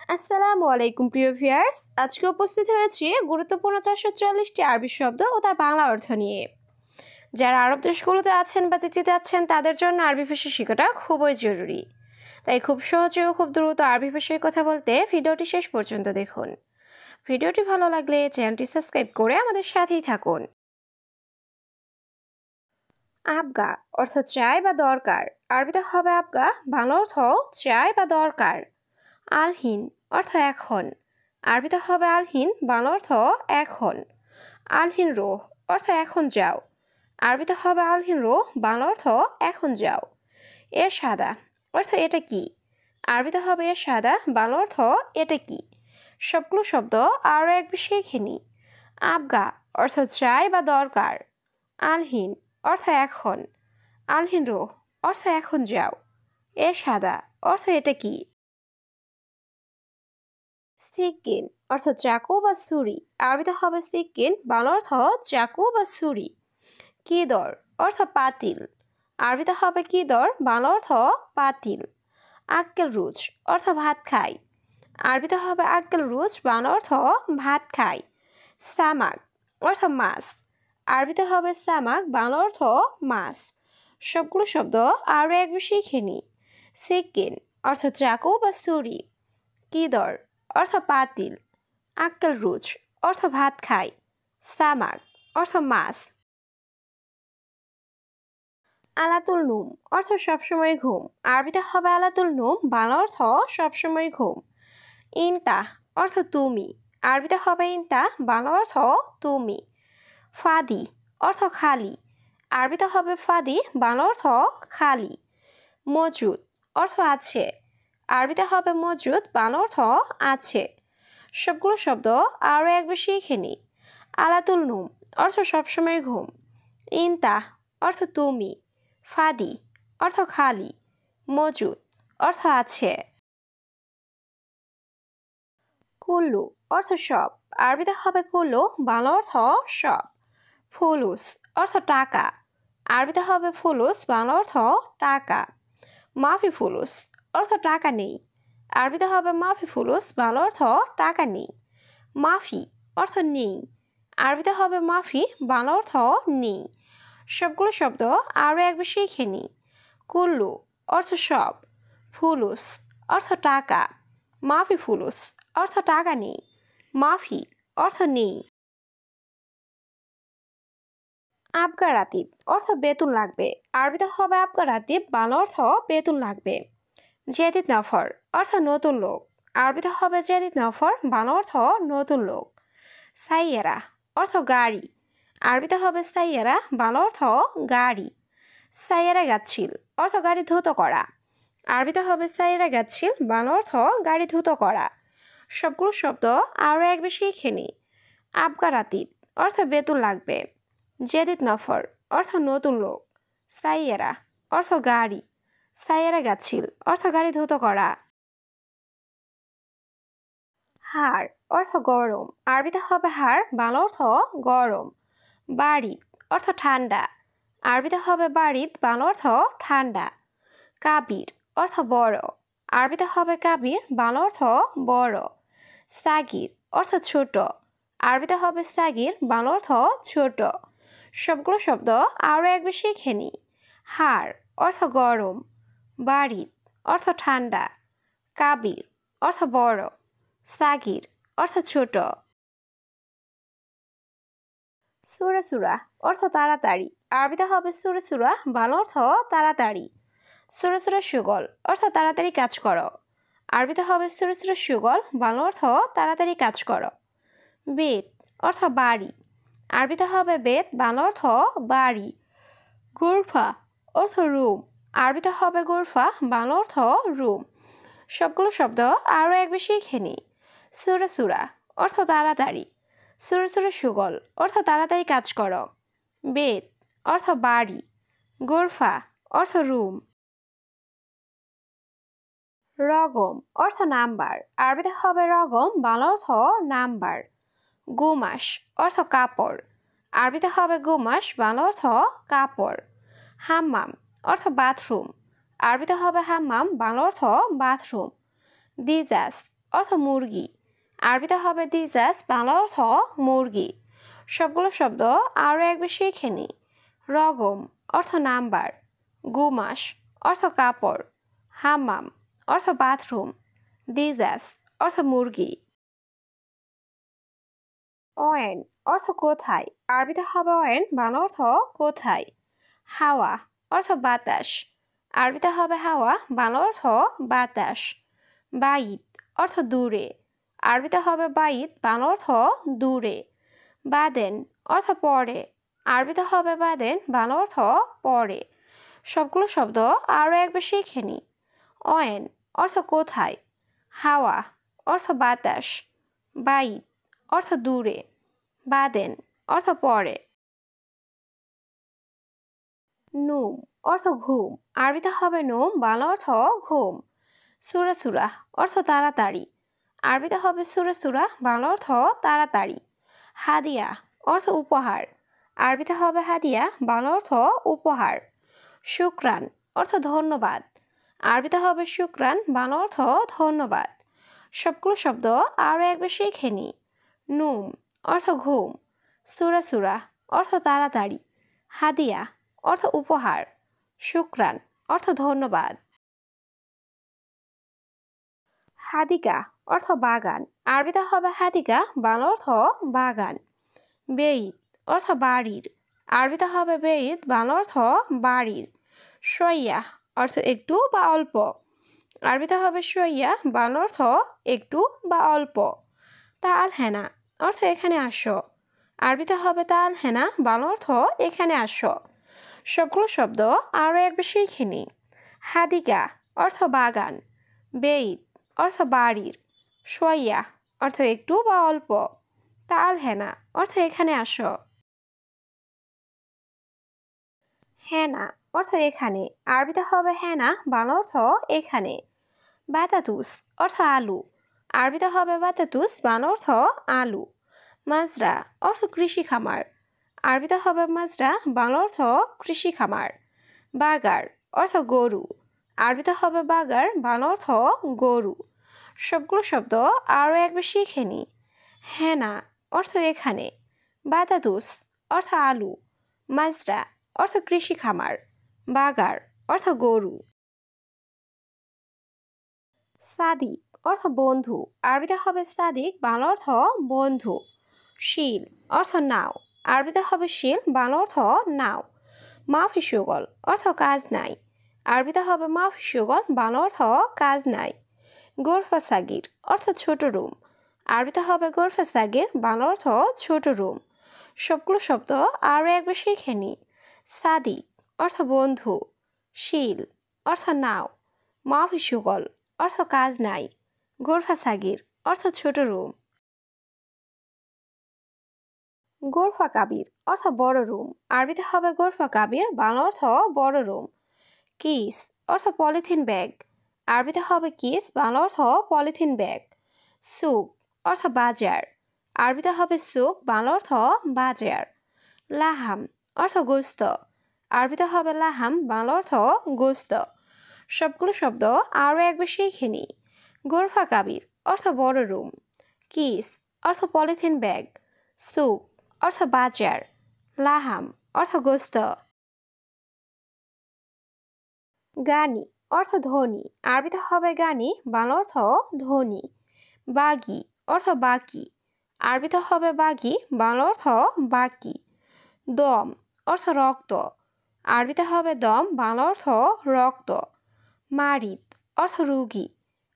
আসসালামু আলাইকুম প্রিয় ভিউয়ার্স, আজকে উপস্থিত হয়েছি গুরুত্বপূর্ণ 444টি আরবি শব্দ ও তার বাংলা অর্থ নিয়ে। যারা আরব দেশগুলোতে আছেন বা যেতে যাচ্ছেন তাদের জন্য আরবি ভাষা শেখাটা খুবই জরুরি। তাই খুব সহজে ও খুব দ্রুত আরবি ভাষায় কথা বলতে ভিডিওটি শেষ পর্যন্ত দেখুন। ভিডিওটি ভালো লাগলে চ্যানেলটি সাবস্ক্রাইব করে আমাদের সাথেই থাকুন। আবগা অর্থ চাই বা দরকার। আরবিতে হবে আবগা, বাংলা অর্থ চাই বা দরকার। আলহিন অর্থ এখন। আরবিতে হবে আলহিন, বাংলা অর্থ এখন। আলহিন রোহ অর্থ এখন যাও। আরবিতে হবে আলহিন রোহ, বাংলা অর্থ এখন যাও। এর সাদা অর্থ এটা কি। আরবিতে হবে এর সাদা, বাংলা অর্থ এটা কি। সবগুলো শব্দ আরও এক বিষয়ে ঘেনি। আবগা অর্থ চাই বা দরকার। আলহিন অর্থ এখন। আলহিন রোহ অর্থ এখন যাও। এর সাদা অর্থ এটা কি। সিকিন অর্থ চাকু বা ছুরি। আরবিতে হবে সিকিন, বাংলা অর্থ চাকু বা ছুরি। কিদর অর্থ পাতিল। আরবিতে হবে কিদর, বাংলা অর্থ পাতিল। আক্কেল রুজ অর্থ ভাত খাই। আরবিতে হবে আক্কেল রুজ, বাংলা অর্থ ভাত খাই। সামাক অর্থ মাছ। আরবিতে হবে সামাক, বাংলা অর্থ মাছ। সবগুলো শব্দ আরও এক বেশি খেনি। সিকিন অর্থ চাকু বা ছুরি। কিদর অর্থ পাতিল। আক্কেল রুজ অর্থ ভাত খাই। সামাক অর্থ মাছ। আলাতুল নুম অর্থ সবসময় ঘুম। আরবিতে হবে আলাতুল নুম, বাংলা অর্থ সবসময় ঘুম। ইনতা অর্থ তুমি। আরবিতে হবে ইনতা, বাংলা অর্থ তুমি। ফাদি অর্থ খালি। আরবিতে হবে ফাদি, বাংলা অর্থ খালি। মজুদ অর্থ আছে। আরবিতে হবে মজুদ, বাংলা অর্থ আছে। সবগুলো শব্দ আরও এক বেশি খেনি। আলাতুল নুম অর্থ সবসময় ঘুম। ইনতা অর্থ তুমি। ফাদি অর্থ খালি। মজুদ অর্থ আছে। কুল্লু অর্থ সব। আরবিতে হবে কুল্লু, বাংলা অর্থ সব। ফুলুস অর্থ টাকা। আরবিতে হবে ফুলুস, বাংলা অর্থ টাকা। মাফি ফুলুস অর্থ টাকা নেই। আরবিতে হবে মাফি ফুলুস, বাংলা অর্থ টাকা নেই। মাফি অর্থ নেই। আরবিতে হবে মাফি, বাংলা অর্থ নেই। সবগুলো শব্দ আরও এক বেশি খেনি। কুল্লু অর্থ সব। ফুলুস অর্থ টাকা। মাফি ফুলুস অর্থ টাকা নেই। মাফি অর্থ নেই। আবগা রাতিব অর্থ বেতন লাগবে। আরবিতে হবে আবগা রাতিব, বাংলা অর্থ বেতন লাগবে। জেদিদ নফর অর্থ নতুন লোক। আরবিতে হবে জেদিদ নফর, বাংলা অর্থ নতুন লোক। সাইয়ারা অর্থ গাড়ি। আরবিতে হবে সাইয়ারা, বাংলা অর্থ গাড়ি। সাইয়ারা গাচ্ছিল অর্থ গাড়ি ধুতো করা। আরবিতে হবে সাইয়ারা গাচ্ছিল, বাংলা অর্থ গাড়ি ধুতো করা। সবগুলো শব্দ আরও এক বেশি খেনি। আবগা রাতিব অর্থ বেতন লাগবে। জেদিদ নফর অর্থ নতুন লোক। সাইয়ারা অর্থ গাড়ি। সাইয়ারা গাচ্ছিল অর্থ গাড়ি ধুতো করা। হাড় অর্থ গরম। আরবিতে হবে হাড়, বাংলা অর্থ গরম। বাড়িদ অর্থ ঠান্ডা। আরবিতে হবে বাড়িদ, বাংলা অর্থ ঠান্ডা। কাবির অর্থ বড়। আরবিতে হবে কাবির, বাংলা অর্থ বড়। সাগির অর্থ ছোট। আরবিতে হবে সাগির, বাংলা অর্থ ছোট। সবগুলো শব্দ আরও এক বেশি খেনি। হাড় অর্থ গরম। বাড়িদ অর্থ ঠান্ডা। কাবির অর্থ বড়। সাগির অর্থ ছোট। সুরা সুরা অর্থ তাড়াতাড়ি। আরবিতে হবে সুরা সুরা, বাংলা অর্থ তাড়াতাড়ি। সুরা সুরা সুগল অর্থ তাড়াতাড়ি কাজ করো। আরবিতে হবে সুরা সুরা সুগল, বাংলা অর্থ তাড়াতাড়ি কাজ করো। বেত অর্থ বাড়ি। আরবিতে হবে বেত, বাংলা অর্থ বাড়ি। গোরফা অর্থ রুম। আরবিতে হবে গোরফা, বাংলা অর্থ রুম। সবগুলো শব্দ আরও এক বেশি খেনি। সুরা সুরা অর্থ তাড়াতাড়ি। সুরা সুরা সুগল অর্থ তাড়াতাড়ি কাজ করো। বেত অর্থ বাড়ি। গোরফা অর্থ রুম। রগম অর্থ নাম্বার। আরবিতে হবে রগম, বাংলা অর্থ নাম্বার। গুমাস অর্থ কাপড়। আরবিতে হবে গুমাস, বাংলা অর্থ কাপড়। হাম্মাম অর্থ বাথরুম। আরবিতে হবে হাম্মাম, বাংলা অর্থ বাথরুম। দিজাস অর্থ মুরগি। আরবিতে হবে দিজাস, বাংলা অর্থ মুরগি। সবগুলো শব্দ আরও একবার শিখে নিই। রগম অর্থ নাম্বার, গুমাস অর্থ কাপড়, হাম্মাম অর্থ বাথরুম, দিজাস অর্থ মুরগি। অয়েন অর্থ কোথায়, আরবিতে হবে অয়েন, বাংলা অর্থ কোথায়। হাওয়া অর্থ বাতাস, আরবিতে হবে হাওয়া, বাংলা অর্থ বাতাস। বাইত অর্থ দূরে, আরবিতে হবে বাইত, বাংলা অর্থ দূরে। বাদেন অর্থ পরে, আরবিতে হবে বাদেন, বাংলা অর্থ পরে। সবগুলো শব্দ আরও একবার শিখে নিই। অয়েন অর্থ কোথায়, হাওয়া অর্থ বাতাস, বাইত অর্থ দূরে, বাদেন অর্থ পরে। নুম অর্থ ঘুম, আরবিতে হবে নুম, বাংলা অর্থ ঘুম। সুরা সুরা অর্থ তাড়াতাড়ি, আরবিতে হবে সুরা সুরা, বাংলা অর্থ তাড়াতাড়ি। হাদিয়া অর্থ উপহার, আরবিতে হবে হাদিয়া, বাংলা অর্থ উপহার। শুক্রান অর্থ ধন্যবাদ, আরবিতে হবে শুক্রান, বাংলা অর্থ ধন্যবাদ। সবগুলো শব্দ আরও একবার শিখে নিই। নুম অর্থ ঘুম, সুরা সুরা অর্থ তাড়াতাড়ি, হাদিয়া অর্থ উপহার, শুক্রান অর্থ ধন্যবাদ। হাদিকা অর্থ বাগান, আরবিতে হবে হাদিকা, বাংলা অর্থ বাগান। বেইত অর্থ বাড়ির, আরবিতে হবে বেইত, বাংলা অর্থ বাড়ির। শইয়া অর্থ একটু বা অল্প, আরবিতে হবে শইয়া, বাংলা অর্থ একটু বা অল্প। তাল হেনা অর্থ এখানে আসো, আরবিতে হবে তাল হেনা, বাংলা অর্থ এখানে আসো। সবগুলো শব্দ আরও একবার শিখে নিই। হাদিকা অর্থ বাগান, বেইত অর্থ বাড়ির, শইয়া অর্থ একটু বা অল্প, তাল হেনা অর্থ এখানে আসো। হেনা অর্থ এখানে, আরবিতে হবে হেনা, বাংলা অর্থ এখানে। বাতাতুস অর্থ আলু, আরবিতে হবে বাতাতুস, বাংলা অর্থ আলু। মাজরা অর্থ কৃষি খামার, আরবিতে হবে মাজরা, বাংলা অর্থ কৃষি খামার। বাগার অর্থ গরু, আরবিতে হবে বাগার, বাংলা অর্থ গরু। সবগুলো শব্দ আরও একবার শিখে নিই। হেনা অর্থ এখানে, বাতাতুস অর্থ আলু, মাজরা অর্থ কৃষি খামার, বাগার অর্থ গরু। সাদিক অর্থ বন্ধু, আরবিতে হবে সাদিক, বাংলা অর্থ বন্ধু। শিল অর্থ নাও, আরবিতে হবে শিল, বাংলা অর্থ নাও। মাফি সুগল অর্থ কাজ নাই, আরবিতে হবে মাফি সুগল, বাংলা অর্থ কাজ নাই। গোরফা সাগির অর্থ ছোট রুম, আরবিতে হবে গোরফা সাগির, বাংলা অর্থ ছোট রুম। সবগুলো শব্দ আরও একবার শিখে নিই। সাদিক অর্থ বন্ধু, শিল অর্থ নাও, মাফি সুগল অর্থ কাজ নাই, গোরফা সাগির অর্থ ছোট রুম। গোরফা কাবির অর্থ বড় রুম, আরবিতে হবে গোরফা কাবির, বাংলা অর্থ বড় রুম। কিস অর্থ পলিথিন ব্যাগ, আরবিতে হবে কিস, বাংলা অর্থ পলিথিন ব্যাগ। সুক অর্থ বাজার, আরবিতে হবে সুক, বাংলা অর্থ বাজার। লাহাম অর্থ গোস্ত, আরবিতে হবে লাহাম, বাংলা অর্থ গোস্ত। সবগুলো শব্দ আরও একবার শিখে নিই। গোরফা কাবির অর্থ বড় রুম, কিস অর্থ পলিথিন ব্যাগ, সুক অর্থ বাজার, লাহাম অর্থ গোস্ত। গানি অর্থ ধনী, আরবিতে হবে গানি, বাংলা অর্থ ধনী। বাগি অর্থ বাকি, আরবিতে হবে বাগি, বাংলা অর্থ বাকি। দম অর্থ রক্ত, আরবিতে হবে দম, বাংলা অর্থ রক্ত। মারিদ অর্থ রুগী,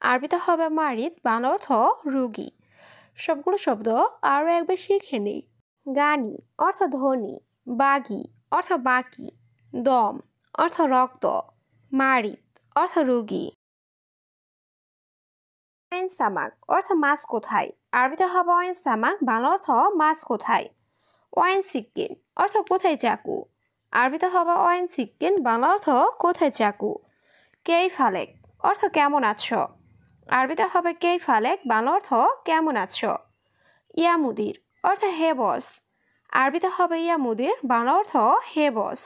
আরবিতে হবে মারিদ, বাংলা অর্থ রুগী। সবগুলো শব্দ আরও একবার শিখে নিই। গানি অর্থ ধনী, বাগি অর্থ বাকি, দম অর্থ রক্ত, মারিদ অর্থ রুগী। ওয়াইন সামাক অর্থ মাছ কোথায়, আরবিতে হবে ওয়াইন সামাক, বাংলা অর্থ মাছ কোথায়। ওয়াইন সিক্কিন অর্থ কোথায় চাকু, আরবিতে হবে ওয়াইন সিক্কিন, বাংলা অর্থ কোথায় চাকু। কেই ফালেক অর্থ কেমন আছো, আরবিতে হবে কেই ফালেক, বাংলা অর্থ কেমন আছো। ইয়া মুদির অর্থ হে বস, আরবিতে হবে ইয়া মুদির, বাংলা অর্থ হে বস।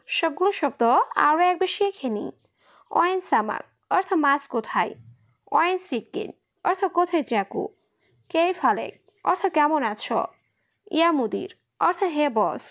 সবগুলো শব্দ আরও একবার শিখে নিই। ওয়াইন সামাক অর্থ মাছ কোথায়, ওয়াইন সিক্কিন অর্থ কোথায় চাকু। কেই ফালেক অর্থ কেমন আছো। ইয়া মুদির অর্থ হে বস।